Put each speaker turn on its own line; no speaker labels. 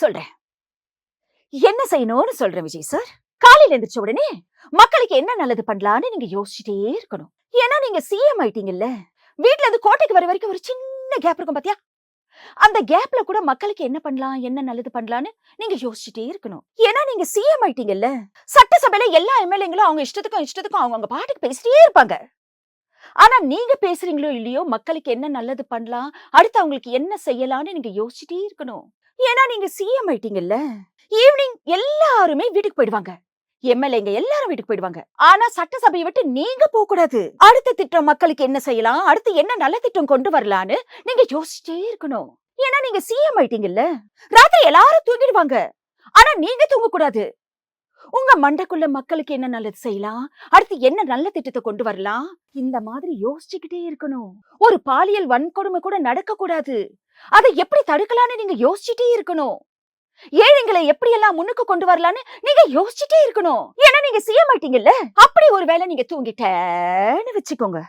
சொல்றேன். என்ன செய்யணும்னு சொல்றேன் விஜய் சார். காலையில எந்திரிச்ச உடனே மக்களுக்கு என்ன நல்லது பண்ணலான்னு நீங்க யோசிச்சுட்டே இருக்கணும். ஏன்னா நீங்க சிஎம் ஆயிட்டீங்கல்ல. வீட்ல இருந்து கோட்டைக்கு வர வரைக்கும் ஒரு சின்ன கேப் இருக்கும் பாத்தியா? அந்த கேப்ல கூட மக்களுக்கு என்ன பண்ணலாம், என்ன நல்லது பண்ணலான்னு நீங்க யோசிச்சுட்டே இருக்கணும். ஏன்னா நீங்க சிஎம் ஆயிட்டீங்கல்ல. சட்டசபையில எல்லா எம்எல்ஏங்களும் அவங்க இஷ்டத்துக்கும் அவங்க பாட்டுக்கு பேசிட்டே இருப்பாங்க. ஆனா நீங்க பேசுறீங்களோ இல்லையோ மக்களுக்கு என்ன நல்லது பண்ணலாம், அடுத்து அவங்களுக்கு என்ன செய்யலாம்னு நீங்க யோசிச்சுட்டே இருக்கணும். ஏன்னா நீங்க சிஎம் ஆயிட்டீங்கல்ல. ஈவினிங் எல்லாருமே வீட்டுக்கு போயிடுவாங்க. எம்எல்ஏங்க எல்லாரும் வீட்டுக்கு போயிடுவாங்க. ஆனா சட்டசபையை விட்டு நீங்க போக கூடாது. அடுத்த திட்டம் மக்களுக்கு என்ன செய்யலாம், அடுத்து என்ன நல்ல திட்டம் கொண்டு வரலான்னு நீங்க யோசிச்சுட்டே இருக்கணும். ஏன்னா நீங்க சிஎம் ஆயிட்டீங்கல்ல. ராத்திரி எல்லாரும் தூங்கிடுவாங்க. ஆனா நீங்க தூங்க கூடாது. உங்க மண்டைக்குள்ள மக்களுக்கு என்ன நல்லது செய்யலாம், அடுத்து என்ன நல்ல திட்டத்தை கொண்டு வரலாம், இந்த மாதிரி யோசிச்சுக்கிட்டே இருக்கணும். ஒரு பாலியல் வன்கொடுமை கூட நடக்க கூடாது. அதை எப்படி தடுக்கலான்னு நீங்க யோசிச்சுட்டே இருக்கணும். ஏழைங்களை எப்படி எல்லாம் முன்னுக்கு கொண்டு வரலான்னு நீங்க யோசிச்சுட்டே இருக்கணும். ஏன்னா நீங்க சிஎம் ஆயிட்டீங்கல்ல. அப்படி ஒரு வேளை நீங்க தூங்கிட்டேன்னு வச்சுக்கோங்க.